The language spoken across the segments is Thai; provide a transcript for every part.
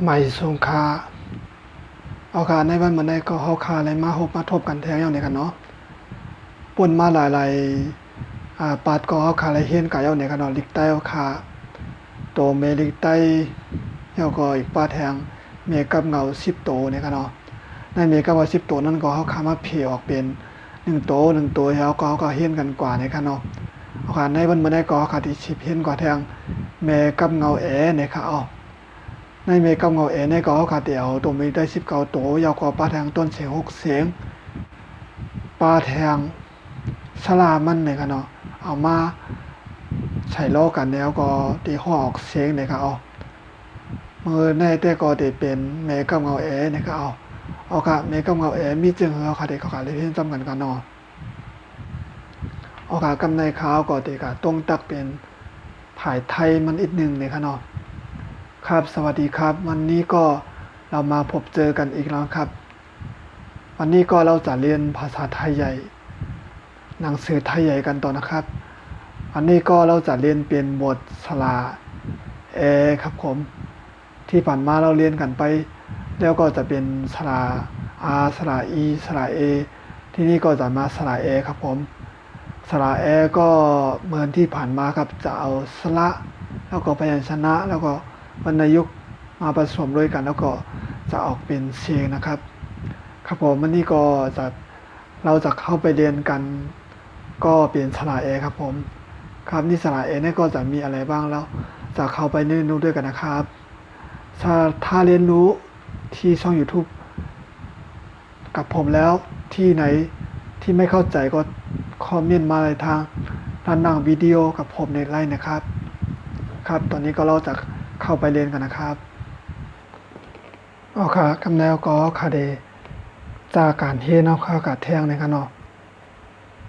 ใหม่สงขาเอาค่ะในวันเหมือนในก็เฮาคาอะไรมามาทบกันแทงอย่างนี้กันเนาะป่นมาหลายปาดก็เฮาคาอะไรเฮียนกะอย่างนี้กันเนาะลิกใต้เฮาคาโตเมลิกใต้เฮาก็อีกปาดแทงเมกับเงา10โตนี่กันเนาะในเมกับว่า10โตนั้นก็เฮาคามาเพออกเป็น1โต1โตเฮาก็เฮียนกันกว่านี่กันเนาะเอาค่ะในวันเหมือนในก็เฮาคาที่10เฮียนกว่าแทงเมกับเงานี่ค่ะเอาในเมกับเงาในก็เฮาคาเตียวตัวมีได้19โตยาวก็ปาดแทงต้นเสียง6เสียงปาดแทงสลามันนี่ค่ะเนาะเอามาใช้ล้อกันแล้วก็ตีห้อออกเสียงนี่ค่ะมือในแต่ก็ได้เป็นเมกับเงานี่ค่ะเอาค่ะเมกับเงามีจึงเฮาค่ะที่เขาค่ะเลยเห็นซ้ำกันกันเนาะเอาค่ะกำในขาวก็ติก็ตรงตักเป็นผายไทยมันอีกนึงนี่ค่ะเนาะครับสวัสดีครับวันนี้ก็เรามาพบเจอกันอีกแล้วครับวันนี้ก็เราจะเรียนภาษาไทยใหญ่หนังสือไทยใหญ่กันต่อนะครับวันนี้ก็เราจะเรียนเป็นบทสระครับผมที่ผ่านมาเราเรียนกันไปแล้วก็จะเป็นสระสระสระที่นี่ก็จะมาสระครับผมสระก็เหมือนที่ผ่านมาครับจะเอาสระแล้วก็พยัญชนะแล้วก็วรรณยุกต์มาผสมด้วยกันแล้วก็จะออกเป็นเสียงนะครับครับผมวันนี้ก็เราจะเข้าไปเรียนกันก็เป็นสระครับผมครับนี่สระนี่ก็จะมีอะไรบ้างแล้วจะเข้าไปเรียนรู้ด้วยกันนะครับถ้าเรียนรู้ที่ช่อง YouTube กับผมแล้วที่ไหนที่ไม่เข้าใจก็คอมเมนต์มาในทางด้านล่างวิดีโอกับผมในไลน์นะครับครับตอนนี้ก็เราจะเข้าไปเรียนกันนะครับเอาค่ะกำแนวก็ค่ะเดจากการเฮ็ดเนาะค่ะกะแทงในค่ะเนาะ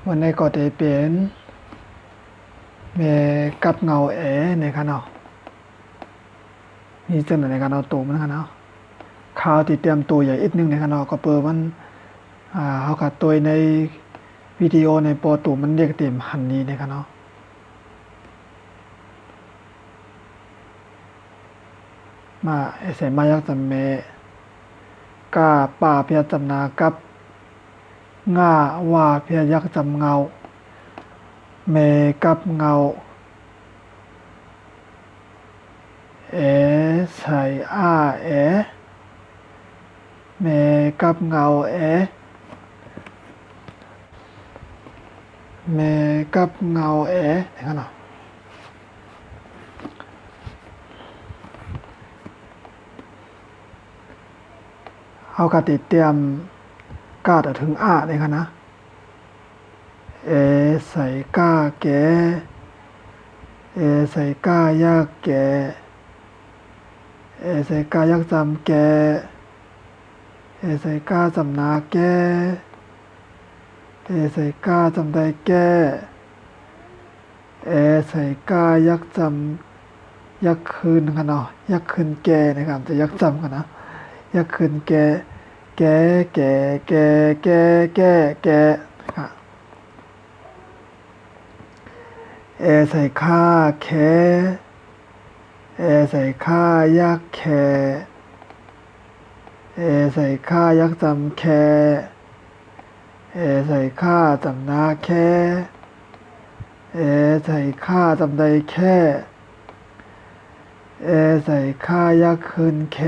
วันนี้ก็ได้เป็นแม่กับเงาในค่ะเนาะนี่จังในค่ะเนาะตัวมันค่ะเนาะข่าวที่เตรียมตัวใหญ่อีกนึงในค่ะเนาะก็เปิดมันเฮาก็ตัวในวิดีโอในโปรตูมันเรียกเต็มหันนี้ในค่ะเนาะมาเสมายักจำเมกาป่าเพียจำนากับง่าว่าเพียยักจำเงาเมกับเงาใส่เมกับเงาเมกับเงานี่กันเนาะเอากะติเตรียมกาดถึงนี่กันนะใส่กาแกใส่กายักแกใส่กายักจำแกใส่กาจำนาแกใส่กาจำได้แกใส่กายักจำยักคืนกันเนาะยักคืนแกนะครับจะยักจำกันนะยักคืนแกค่ะใส่ค่าแคใส่ค่ายักแคใส่ค่ายักจำแคใส่ค่าจำนาแคใส่ค่าจำได้แคใส่ค่ายักคืนแค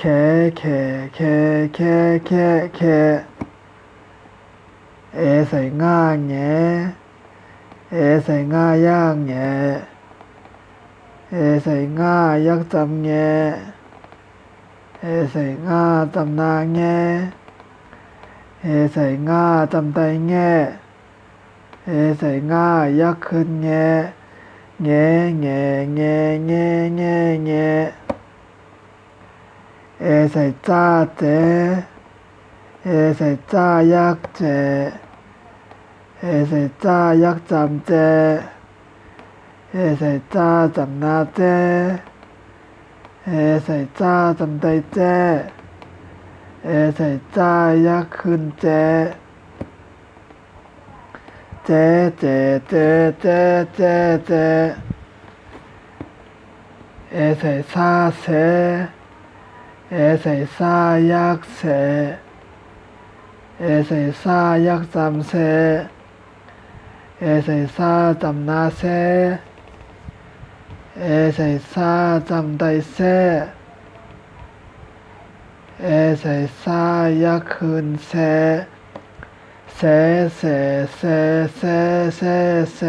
ใส่ง่าแงใส่ง่าย่างแงใส่ง่ายักจำแงใส่ง่าจำนาแงใส่ง่าจำได้แงใส่ง่ายักขึ้นแงใส่จ้าเจใส่จ้ายักเจใส่จ้ายักจำเจใส่จ้าจำนาเจใส่จ้าจำได้เจใส่จ้ายักขึ้นเจใส่ซาเส เอใส่ซายักเสเอใส่ซายักจำเสเอใส่ซาจำนาเสเอใส่ซาจำไดเสเอใส่ซายักคืนเสเสเสเสเสเสเส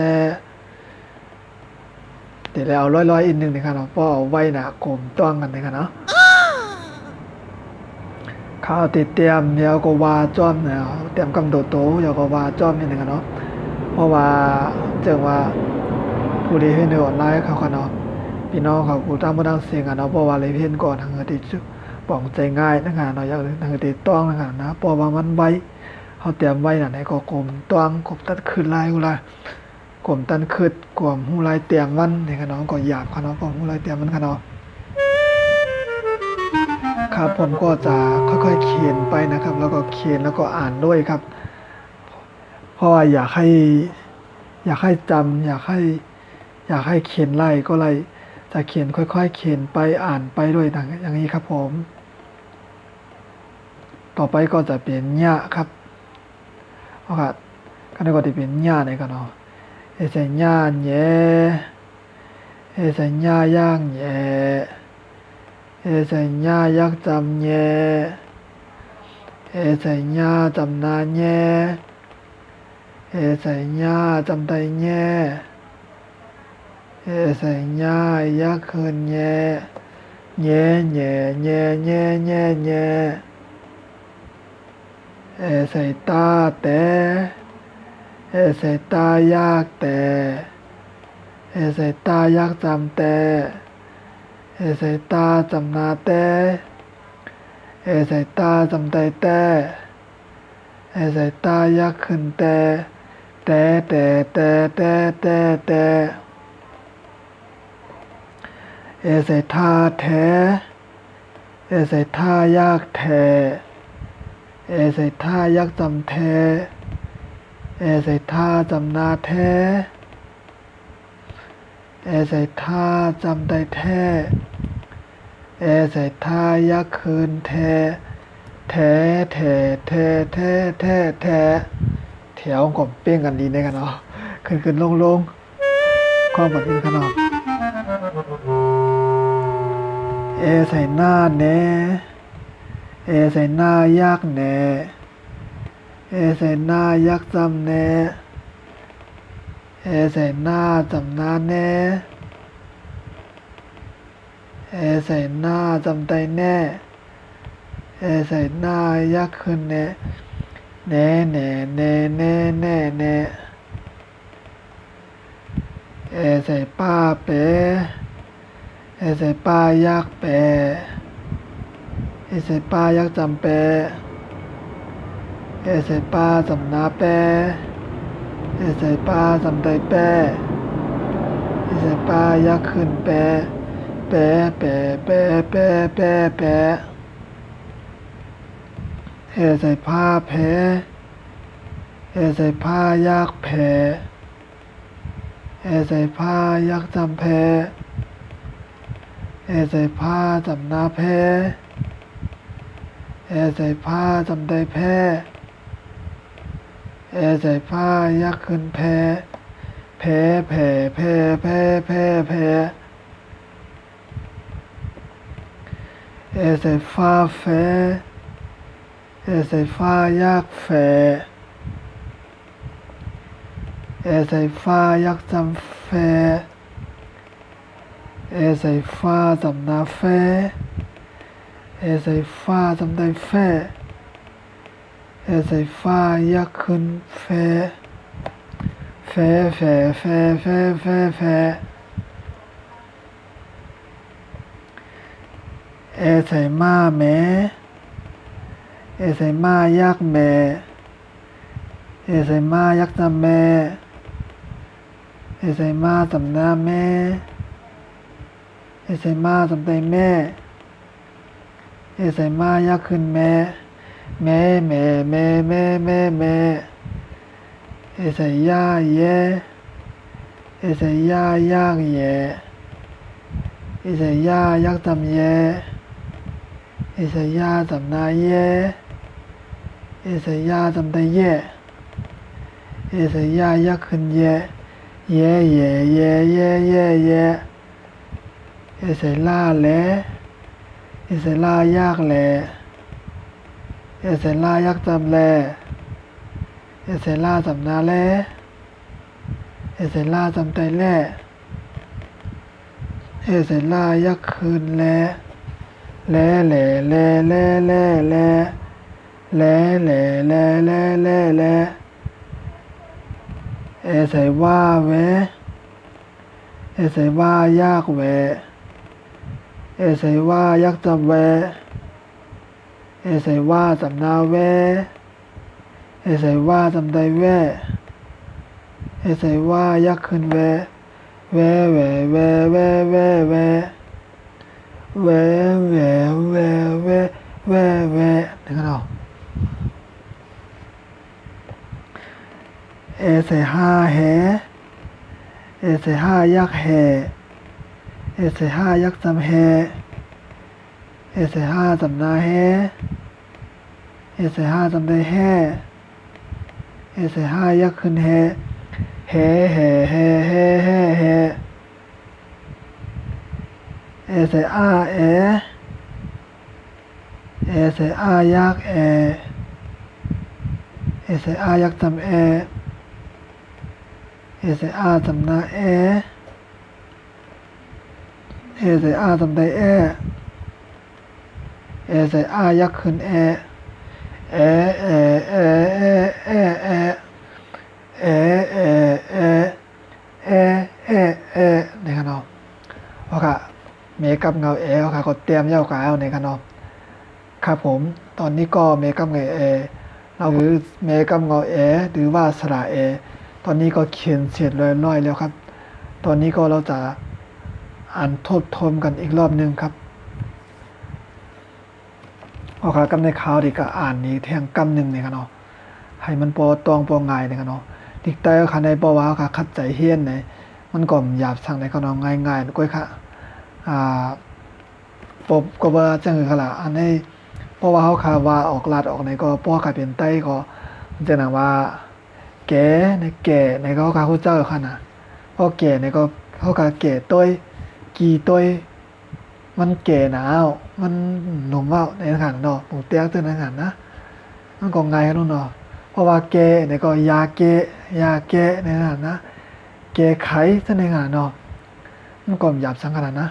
เดี๋ยวเราเอาร้อยๆอีกหนึ่งนะครับเนาะเพราะเอาไว้หนากลมต้องกันนะครับเนาะข้าวติดเตรียมเดี๋ยวก็ว่าจ้อมเนี่ยเตรียมกำโดดโตเดี๋ยวก็ว่าจ้อมนิดนึงเนาะเพราะว่าเจอว่าผู้ที่เห็นในออนไลน์เขาเนาะพี่น้องเขากูตามมาดังเสียงเนาะเพราะว่าเลยเห็นก่อนทางติดป้องใจง่ายนะครับเนาะอย่างทางติดต้องนะครับนะเพราะว่ามันไว้เขาเตรียมไว้น่ะในก็กลมต้องกบตัดขึ้นลายกูละกลมตันขึ้นกลมหูลายเตรียมวันนี่ครับเนาะก็หยาบครับเนาะกลมหูลายเตรียมมันครับเนาะครับผมก็จะค่อยๆเขียนไปนะครับแล้วก็เขียนแล้วก็อ่านด้วยครับเพราะว่าอยากให้จำอยากให้เขียนไล่ก็ไล่จะเขียนค่อยๆเขียนไปอ่านไปด้วยอย่างนี้ครับผมต่อไปก็จะเป็นหญ้าครับเอาครับก็ได้ก็จะเป็นหญ้าในกันเนาะเอเซหญ้าแย่เอเซหญ้าย่างแย่เอใส่หญ้ายักจำแย่เอใส่หญ้าจำนาแย่เอใส่หญ้าจำไตแย่เอใส่หญ้ายักคืนแย่แย่แย่แย่แย่แย่แย่เอใส่ตาแต่เอใส่ตายักแต่เอใส่ตายักจำแต่เอใส่ตาจำนาแต่เอใส่ตาจำไตแต่เอใส่ตายักขึ้นแต่เอใส่ท่าแท้เอใส่ท่ายักแท้เอใส่ท่ายักจำแท้เอใส่ท่าจำนาแท้เอใส่ท่าจำไตแท้เอใส่ท่ายักคืนแท้แถวก็เป้งกันดีในกันเนาะขึ้นลงข้อบัดนี้กันเนาะเอใส่หน้าแหนเอใส่หน้ายักแหนเอใส่หน้ายักจำแหนเอใส่หน้าจำนาแหนเอใส่หน้าจำไตแน่เอใส่หน้ายักขึ้นแน่แน่เอใส่ป้าเป๋เอใส่ป้ายักเป๋เอใส่ป้ายักจำเป๋เอใส่ป้าจำนาเป๋เอใส่ป้าจำไตเป๋เอใส่ป้ายักขึ้นเป๋เอใส่ผ้าแผลเอใส่ผ้ายักแผลเอใส่ผ้ายักจำแผลเอใส่ผ้าจำนาแผลเอใส่ผ้าจำไตแผลเอใส่ผ้ายักขึ้นแผลแผลเอใส่ฟ้าแฝเอใส่ฟ้ายักแฝเอใส่ฟ้ายักจำแฝเอใส่ฟ้าจำนาแฝเอใส่ฟ้าจำได้แฝเอใส่ฟ้ายักขึ้นแฝเอใส่ม้าแม่เอใส่ม้ายักแม่เอใส่ม้ายักจำแม่เอใส่ม้าจำนาแม่เอใส่ม้าจำไตแม่เอใส่ม้ายักขึ้นแม่เอใส่ย่าแย่เอใส่ย่าย่างแย่เอใส่ย่ายักจำแย่เอ เสยาจำนาเยเสยาจำได้เยเสยายักขึ้นเยเยเสลาแลเสลายากแลเสลายักจำแลเสลาจำนาแลเสลาจำได้แลเสลายักคืนแลแลแลแลแลแลแลแลแลแลแลแลแลใส่ว่าแวใส่ว่ายากแวใส่ว่ายักจำแวใส่ว่าจำนาแวใส่ว่าจำได้แวใส่ว่ายักขึ้นแวแวแวแวแวแวแวแวแวแวแวแวแวนี่กันเอาใส่ห้าแหใส่ห้ายักแหใส่ห้ายักจำแหใส่ห้าจำนาแหใส่ห้าจำได้แหใส่ห้ายักขึ้นแหแหแหแหแหแหแหใส่อาใส่อายักใส่อายักจำใส่อาจำนาใส่อาจำได้ใส่อายักขึ้นเอเอเอเอเอเอเอเอเอเอเอเอในขนมโอเคเมกับเงาโอเคก็เตรียมเย้ากาวในขนมครับผมตอนนี้ก็เมกับเงาเราหรือเมกับเงาหรือว่าสระตอนนี้ก็เขียนเสร็จเลยน้อยแล้วครับตอนนี้ก็เราจะอ่านทบทวนกันอีกรอบนึงครับโอเคกำในข่าวดีก็อ่านนี้แทงกำหนึ่งเนี่ยกันเนาะให้มันปอตองปอง่ายเนี่ยกันเนาะดิกแต่ค่ะในปอว่าค่ะคัดใจเฮียนเนี่ยมันก็หยาบสั่งในกันเนาะง่ายๆก้อยค่ะปบก็ว่าจังคือค่ะอันนี้เพราะว่าเขาค่ะว่าออกลาดออกในก็ป้อค่ะเป็นไต้ก็จะหนังว่าแก่ในก็เขาเจ้าค่ะนะเพราะแก่ในก็เขาค่ะแก่ต้อยกี่ต้อยมันแก่หนาวมันหนุ่มว่าในขนาดเนาะหมูเตี้ยตื่นในขนาดนะมันก็ง่ายกันเนาะเพราะว่าแก่ในก็ยาแก่ในขนาดนะแก่ไขซะในขนาดเนาะมันก็หยาบสังขนาดนะ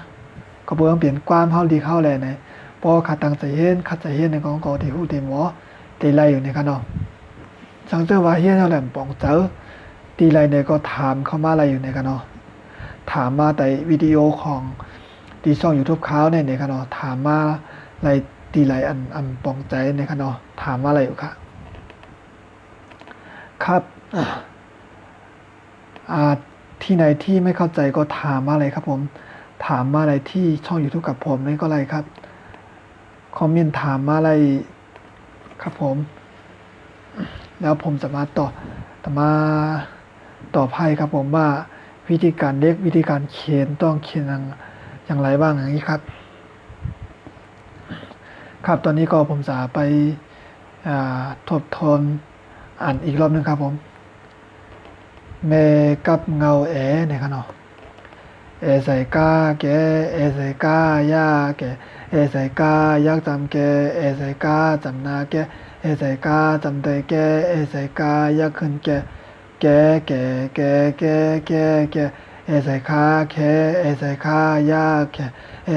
ก็เพื่อเปลี่ยนความเฮาดีเข้าแลในพอขัดตั้งใจเฮ็ดขัดใจเฮ็ดในของก็ที่ฮู้ที่หมอตีไล่อยู่ในขนาดสังเกตว่าเฮ็ดเท่าแหลมป่องเจอตีไล่ในก็ถามเข้ามาอะไรอยู่ในขนาดถามมาแต่วิดีโอของตีช่อง YouTube เขาในค่ะเนาะถามมาอะไรตีไรอันปองใจในค่ะเนาะถามมาอะไรอยู่ค่ะครับที่ไหนที่ไม่เข้าใจก็ถามมาอะไรครับผมถามมาอะไรที่ช่อง YouTube กับผมนี่ก็อะไรครับคอมเมนต์ถามมาอะไรครับผมแล้วผมจะมาตอบให้ครับผมว่าวิธีการเล็กวิธีการเขียนต้องเขียนอย่างไรบ้างอย่างนี้ครับครับตอนนี้ก็ผมจะไปทบทวนอ่านอีกรอบนึงครับผมเมกับเงาในขนมใส่กาแกใส่กายาแกใส่กายักจำแกใส่กาจำนาแกใส่กาจำได้แกใส่กายักขึ้นแกแกใส่คาแคใส่คายาแค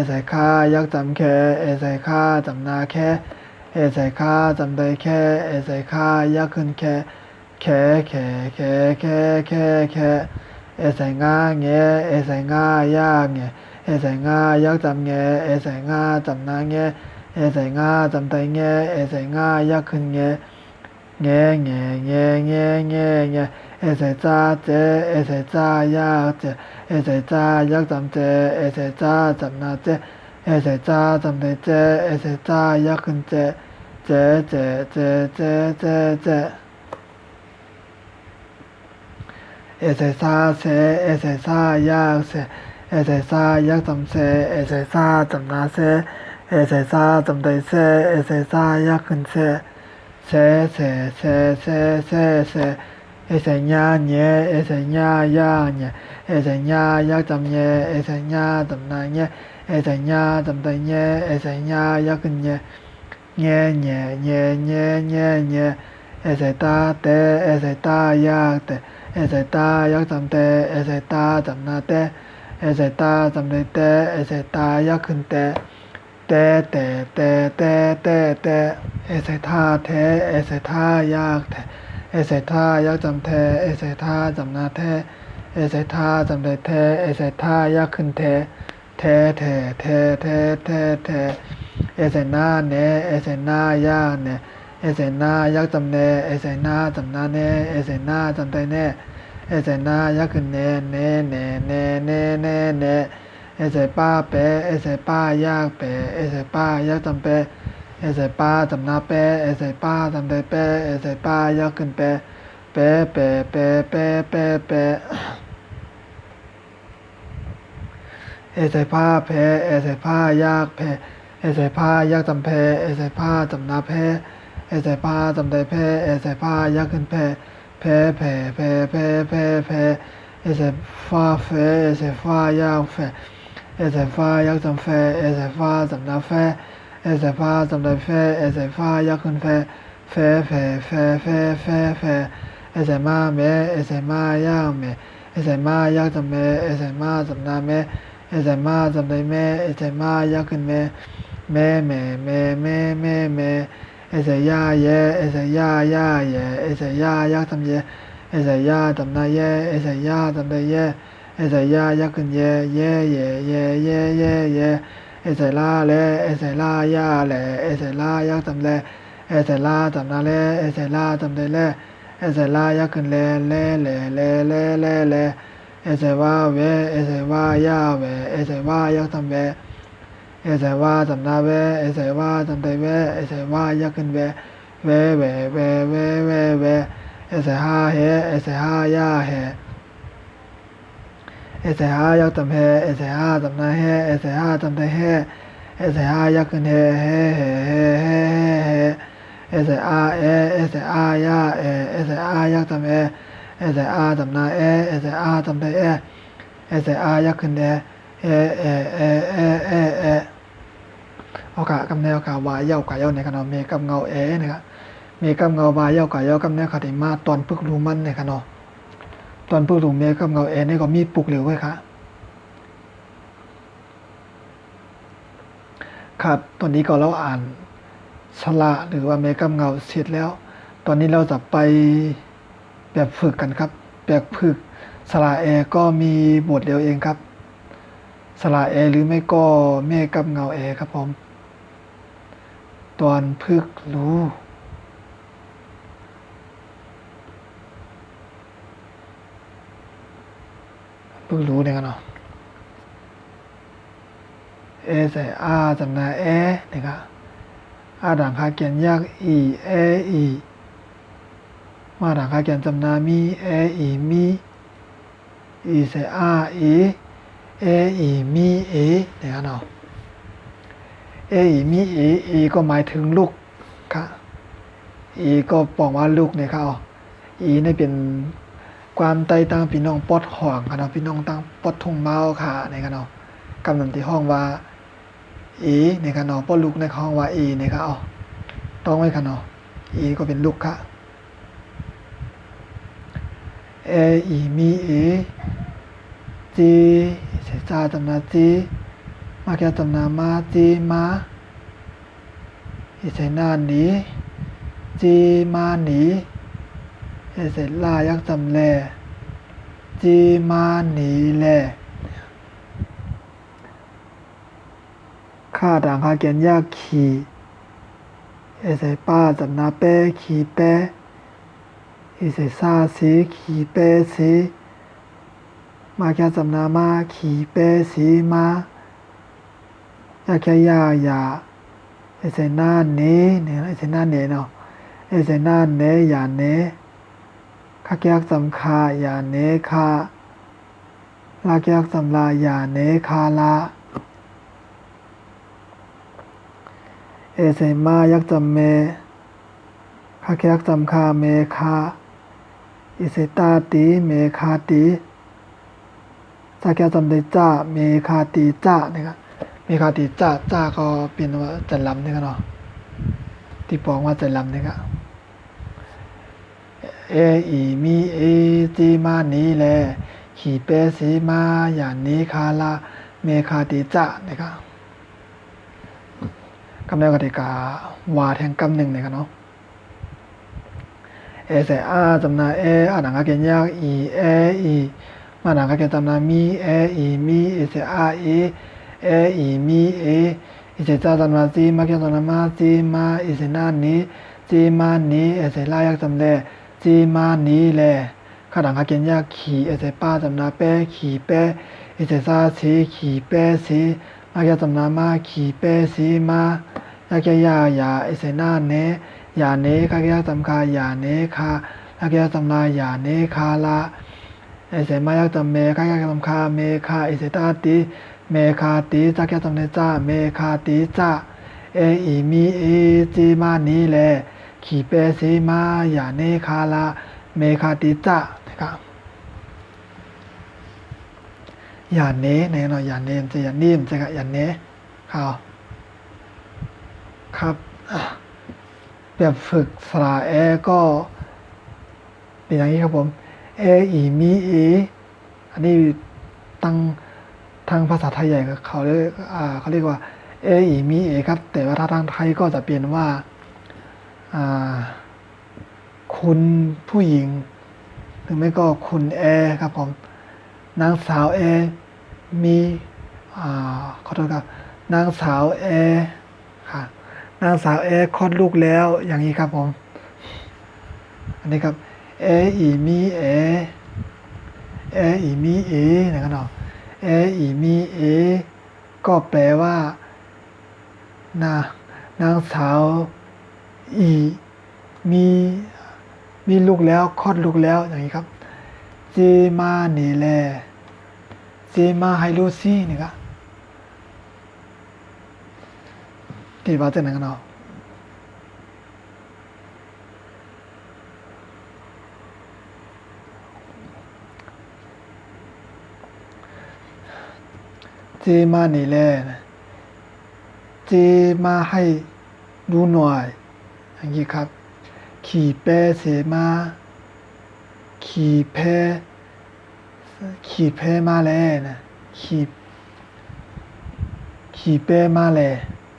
ใส่คายักจำแคใส่คาจำนาแคใส่คาจำได้แคใส่คายักขึ้นแคใส่งาแงใส่งายาแงใส่งายักจำแงใส่งาจำนาแงใส่งาจำได้แงใส่งายักขึ้นแงใส่จ้าเจใส่จ้ายาเจใส่จ้ายักจำเจใส่จ้าจำนาเจใส่จ้าจำได้เจใส่จ้ายักขึ้นเจใส่ซาเซใส่ซายาเซใส่ซายักจำเซใส่ซาจำนาเซ เอใส่ซาจำได้เซเอใส่ซายากขึ้นเซเซเซเซเซเซเซเอใส่ญาเนเอใส่ญาย่าเนเอใส่ญายักจำเนเอใส่ญาจำนาเนเอใส่ญาจำได้เนเอใส่ญายักขึ้นเนเนเนเนเนเนเนเอใส่ตาเตเอใส่ตายากเตเอใส่ตายักจำเตเอใส่ตาจำนาเตเอใส่ตาจำได้เตเอใส่ตายักขึ้นเตเตเตเตเตเตเตเอใส่ท่าเทเอใส่ท่ายากเทเอใส่ท่ายักจำเทเอใส่ท่าจำนาเทเอใส่ท่าจำได้เทเอใส่ท่ายากขึ้นเทเทเทเทเทเทเทเอใส่หน้าเนเอใส่หน้ายากเนเอใส่หน้ายักจำเนเอใส่หน้าจำนาเนเอใส่หน้าจำได้เนเอใส่หน้ายักขึ้นเนเนเนเนเนเนเนเอใส่ป้าเปเอใส่ป้ายากเปเอใส่ป้ายักจำเปเอใส่ป้าจำนาเปเอใส่ป้าจำได้เปเอใส่ป้ายักขึ้นเปเปเปเปเปเปเปเอใส่ผ้าเพเอใส่ผ้ายากเพเอใส่ผ้ายากจำเพเอใส่ผ้าจำนาเพเอใส่ผ้าจำได้เพเอใส่ผ้ายากขึ้นเพเพเพเพเพเพเพเอใส่ฟ้าเฟเอใส่ฟ้ายากเฟเอใส่ฟ้ายากจำเฟเอใส่ฟ้าจำนาเฟเอใส่ฟ้าจำได้เฟเอใส่ฟ้ายากขึ้นเฟเฟเฟเฟเฟเฟเฟเอใส่มาเมเอใส่มายากเมเอใส่มายากจำเมเอใส่มาจำนาเมเอใส่มาจำได้เมเอใส่มายากขึ้นเมเมเมเมเมเมเมเอใส่ยาเยเอใส่ยาย่าเยเอใส่ยายักจำเยเอใส่ยาจำนาเยเอใส่ยาจำได้เยเอใส่ยายักขึ้นเยเยเยเยเยเยเยเอใส่ลาเลเอใส่ลายาเลเอใส่ลายักจำเลเอใส่ลาจำนาเลเอใส่ลาจำได้เลเอใส่ลายักขึ้นเลเลเลเลเลเลเลเอใส่ว่าเวเอใส่ว่ายาเวเอใส่ว่ายักจำเวเอใส่ว่าจำนาเวเอใส่ว่าจำได้เวเอใส่ว่ายักขึ้นเวเวเวเวเวเวเวเอใส่ห้าเฮเอใส่ห้ายาเฮเอใส่ห้ายักจำเฮเอใส่ห้าจำนาเฮเอใส่ห้าจำได้เฮเอใส่ห้ายักขึ้นเฮเฮเฮเฮเฮเฮเอใส่อาเอเอใส่อายาเอเอใส่อายักจำเอเอใส่อาจำนาเอเอใส่อาจำได้เอเอใส่อายักขึ้นเอเอเอเอเอเอเอเอากะกำแนวกะวายเย้ากะเย้าในขณะเมกับเงาเอนะครับเมกับเงาวายเย้ากะเย้ากำแนวคติมาตอนพึกรู้มันในขณะตอนพึกรู้เมกับเงาเอนี่ก็มีปลุกเหลวไว้ค่ะครับตอนนี้ก็เราอ่านสระหรือว่าเมกับเงาเสร็จแล้วตอนนี้เราจะไปแบบฝึกกันครับแบบฝึกสระเอก็มีบทเดียวเองครับสระเอหรือไม่ก็เมกับเงาเอครับผมตอนพึกรู้พึกรู้เนี่ยกันเนาะเอใส่อาจำนาเอเนี่ยครับอาด่างคาเกียนยากอีเออีมาด่างคาเกียนจำนามีเออีมีอีใส่อาอีเออีมีเอเนี่ยกันเนาะเออีมีเออีก็หมายถึงลูกค่ะอีก็บอกว่าลูกเนี่ยค่ะอีนี่เป็นความใต้ตั้งพี่น้องปอดห่องค่ะเนาะพี่น้องตั้งปอดทุ่งเมาค่ะเนี่ยค่ะเนาะกำลังที่ห้องว่าอีเนี่ยค่ะเนาะปอลูกในห้องว่าอีเนี่ยค่ะต้องไว้ค่ะเนาะอีก็เป็นลูกค่ะเออีมีเอจีเสียจาจำนาจีมาแค่จำนามาจีมาอีเสนาหนีจีมาหนีเอเสลายักจำแลจีมาหนีแลข้าด่างคาเกียนยากขี่เอเสป้าจำนาเป้ขี่เป้อีเสซาสีขี่เป้สีมาแค่จำนามาขี่เป้สีมายาแค่ยายาเอเสนาเนเนี่ยเอเสนาเนเนาะเอเสนาเนยาเนข้าแก้จำคายาเนคาลาแก้จำลายาเนคาลา เอเสมายักจำเมคาแคยักจำคาเมคาอิเสตาติเมคาติซาแคจำได้จ้าเมคาติจ้านะครับเมคาติจ้าจ้าก็เป็นว่าจะลำนี่กันเนาะที่บอกว่าจะลำนี่ก็เออีมีเอจีมานี้แลขี่เปสีมาอย่างนี้คาลาเมคาติจ้านะครับกำเนิดกติกาวาแทงกำหนึ่งเนี่ยกันเนาะเอเสอาจำนาเออาหนังก็เกณฑ์ยากอีเออีมาหนังก็เกณฑ์จำนามีเออีมีเอเสอาเอเออีมีเอเอเสจ้าจำนาจีมาเกณฑ์จำนามาจีมาเอเสนานี้จีมานี้เอเสลายักจำเลจีมานี้แลข้าหนังก็เกณฑ์ยากขี่เอเสป้าจำนาเป้ขี่เป้เอเสซาสีขี่เป้สีมาเกณฑ์จำนามาขี่เป้สีมายาเกยายาเอเสนาเนยาเนคาเกยจำคายาเนคาลาเกยจำลายาเนคาลาเอเสมายักจำเมคาเกยจำคาเมคาเอเสตาติเมคาติจ้าเกยจำเนจ้าเมคาติจ้าเออีมีเอจีมานีแลขี่เปสีมายาเนคาลาเมคาติจ้านะครับยาเนในเนาะยาเนมจะยานิ่มจะกะยาเนครับครับแบบฝึกสระแอก็เป็นอย่างนี้ครับผมเออีมีเออันนี้ตั้งทางภาษาไทยใหญ่เขาเรียกว่าเออีมีเอครับแต่ว่าถ้าทางไทยก็จะเปลี่ยนว่าคุณผู้หญิงหรือไม่ก็คุณแอครับผมนางสาวแอมีขอโทษครับนางสาวแอค่ะนางสาวเอคลอดลูกแล้วอย่างนี้ครับผมอันนี้ครับเออีมีเอเออีมีเอนะครับเนาะเออีมีเอก็แปลว่านางสาวอีมีลูกแล้วคลอดลูกแล้วอย่างนี้ครับเจมาเนเลเจมาไฮลูซี่นี่ครับที่ว่าจะไหนกันเนาะเจมานี่แหละเจมาให้ดูหน่อยอย่างนี้ครับขี่แปเสมาขี่แพมาแล้วนะขี่แปมาแล้ว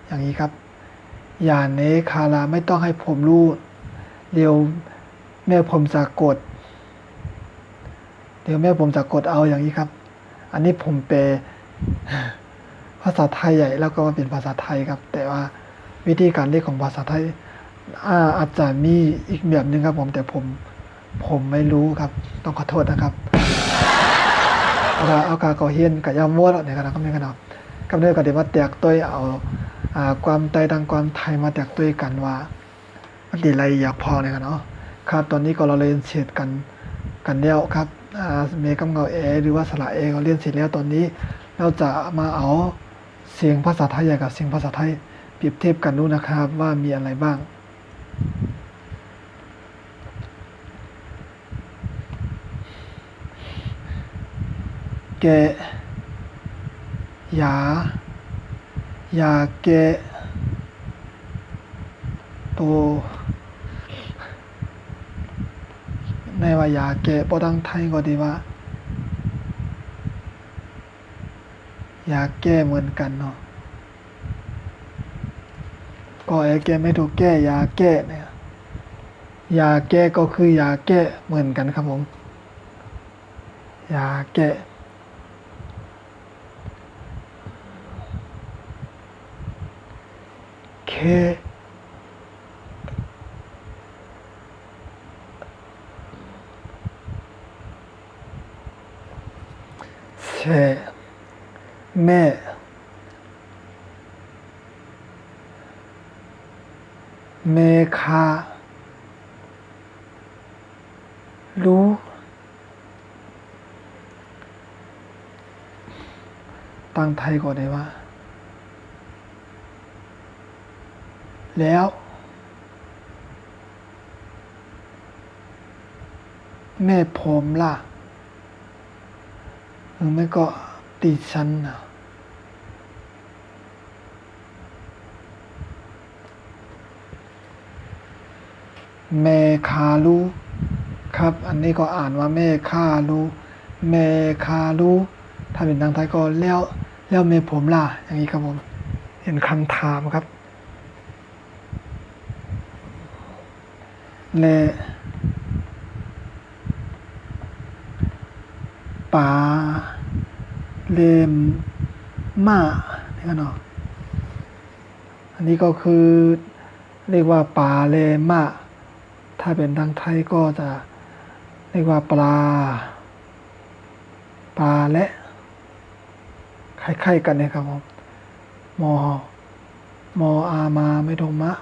อย่างนี้ครับอย่าเนคาลาไม่ต้องให้ผมรู้เดี๋ยวแม่ผมจะกดเอาอย่างนี้ครับอันนี้ผมแปลภาษาไทยใหญ่แล้วก็เป็นภาษาไทยครับแต่ว่าวิธีการเรียกของภาษาไทยอาจจะมีอีกแบบนึงครับผมแต่ผมไม่รู้ครับต้องขอโทษนะครับเอากาเกาเฮียนกับยามัวแล้วในขณะก็ไม่กันเนาะกำเนิดก็เดี๋ยวมาแตกตัวเอาความไตดังความไทยมาแตกตัวกันว่ามันดีอะไรอยากพอในกันเนาะครับตอนนี้ก็เราเรียนเสร็จกันแล้วครับเมกำเงาเอหรือว่าสระเอก็เรียนเสร็จแล้วตอนนี้เราจะมาเอาเสียงภาษาไทยกับเสียงภาษาไทยเปรียบเทียบกันดูนะครับว่ามีอะไรบ้างแกยาแกโตในว่ายาแกปอดังไทยก็ดีว่ายาแก้เหมือนกันเนาะก็แก้ไม่ถูกแก้ยาแก้เนี่ยยาแก้ก็คือยาแก้เหมือนกันครับผมยาแก้เคเชแม่เมคารู้ตั้งไทยก่อนได้ว่าย แล้วแม่ผมล่ะหรือไม่ก็ดิฉันนะแม่คาลูครับอันนี้ก็อ่านว่าแม่คาลูแม่คาลูถ้าเป็นทางไทยก็แล้วแม่ผมล่ะอย่างนี้ครับผมเห็นคำถามครับและป๋าเลมม่านี่กันเนาะอันนี้ก็คือเรียกว่าป๋าเลมม่าถ้าเป็นทางไทยก็จะเรียกว่าปลาและคล้ายๆกันนะครับผมมออามาไม่ตรงมะ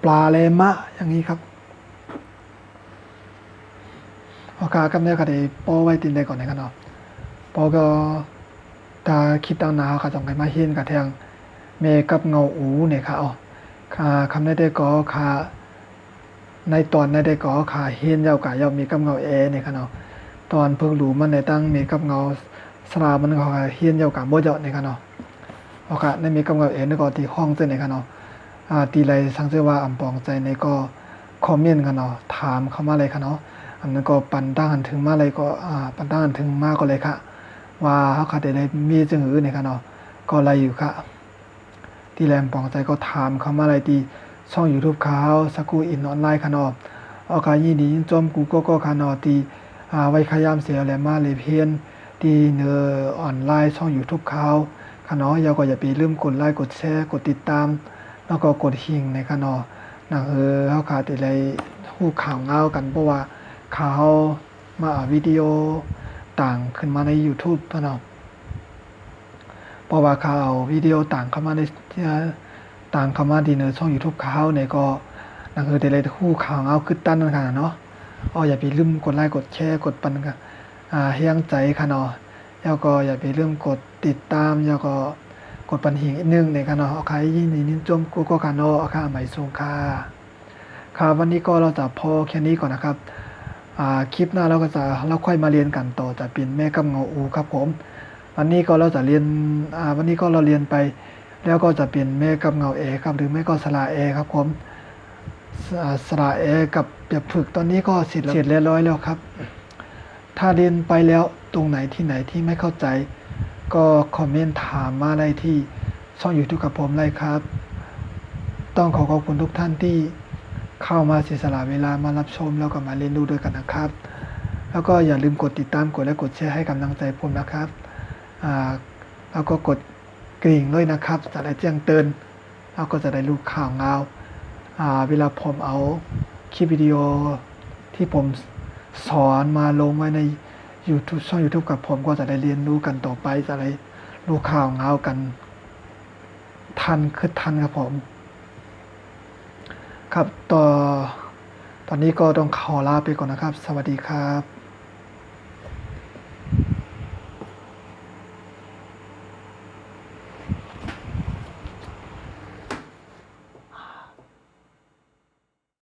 ปลาเลมะอย่างนี้ครับโอเคครับเนี่ยก็ได้ปอไว้ตินได้ก่อนนะครับเนาะปอก็ตาคิดตั้งนานค่ะจงไปมาเห็นกับแทงเมกับเงาอูเนี่ยค่ะอ๋อค่ะคำได้ก็ค่ะในตอนได้ก็ค่ะเห็นเจ้ากะยอมมีกับเงาเนี่ยค่ะเนาะตอนเพิ่งรู้มันในตั้งมีกับเงาสลามันก็เห็นเจ้ากะบ่เจาะเนี่ยค่ะเนาะโอเคในมีกับเงานี่ก็ที่ห้องเส้นเนี่ยค่ะเนาะตีไรสังเกตว่าอำปองใจในก็คอมเมนต์กันเนาะถามเข้ามาเลยค่ะเนาะอันนั้นก็ปันตั้งหันถึงมาเลยก็ปันตั้งหันถึงมากก็เลยค่ะว่าเขาขาดได้มีจึงหือเนี่ยค่ะเนาะก็อะไรอยู่ค่ะที่แรมปองใจก็ถามเข้ามาเลยที่ช่อง YouTube เขาสกูอินออนไลน์ค่ะเนาะเอาการยินดียินจมกูก็ค่ะเนาะที่ไว้ขยามเสียแหลมมาเลยเพียนที่เนอออนไลน์ช่อง YouTube เขาค่ะเนาะอย่าไปลืมกดไลค์กดแชร์กดติดตามแล้วก็กดหิ่งในค่ะเนาะนั่นเขาขาดอะไรฮู้ข่าวเงากันเพราะว่าเขามาวิดีโอต่างขึ้นมาใน YouTube เนาะเพราะว่าเขาเอาวิดีโอต่างเข้ามาในต่างเข้ามาดีในช่อง YouTube เขาเนี่ยก็นั่นแต่อะไรฮู้ข่าวเงาขึ้นตั้นนั่นค่ะเนาะอย่าไปลืมกดไลค์กดแชร์กดปันกันให้ยังใจค่ะเนาะแล้วก็อย่าไปลืมกดติดตามแล้วก็กดปันหิงอีกนึงในค่ะเนาะเอาใครยินดีนินจมกูก็ค่ะเนาะเอาค่ะหมายสูงค่ะครับวันนี้ก็เราจะพอแค่นี้ก่อนนะครับคลิปหน้าเราค่อยมาเรียนกันต่อจะเป็นแม่กับเงาอูครับผมวันนี้ก็เราจะเรียนวันนี้ก็เราเรียนไปแล้วก็จะเป็นแม่กับเงาเอครับหรือไม่ก็สระเอครับผมสระเอกับเปียบฝึกตอนนี้ก็เสร็จเรียบร้อยแล้วครับถ้าเรียนไปแล้วตรงไหนที่ไม่เข้าใจก็คอมเมนต์ถามมาได้ที่ช่อง YouTube กับผมเลยครับต้องขอบคุณทุกท่านที่เข้ามาเสียสละเวลามารับชมแล้วก็มาเรียนรู้ด้วยกันนะครับแล้วก็อย่าลืมกดติดตามกดและกดแชร์ให้กำลังใจผมนะครับแล้วก็กดกริ่งด้วยนะครับจะได้แจ้งเตือนแล้วก็จะได้รู้ข่าวเงาเวลาผมเอาคลิปวิดีโอที่ผมสอนมาลงไว้ใน YouTube ช่อง YouTube กับผมก็จะได้เรียนรู้กันต่อไปจะได้รู้ข่าวเงากันทันครับผมครับตอนนี้ก็ต้องขอลาไปก่อนนะครับสวัสดีครับ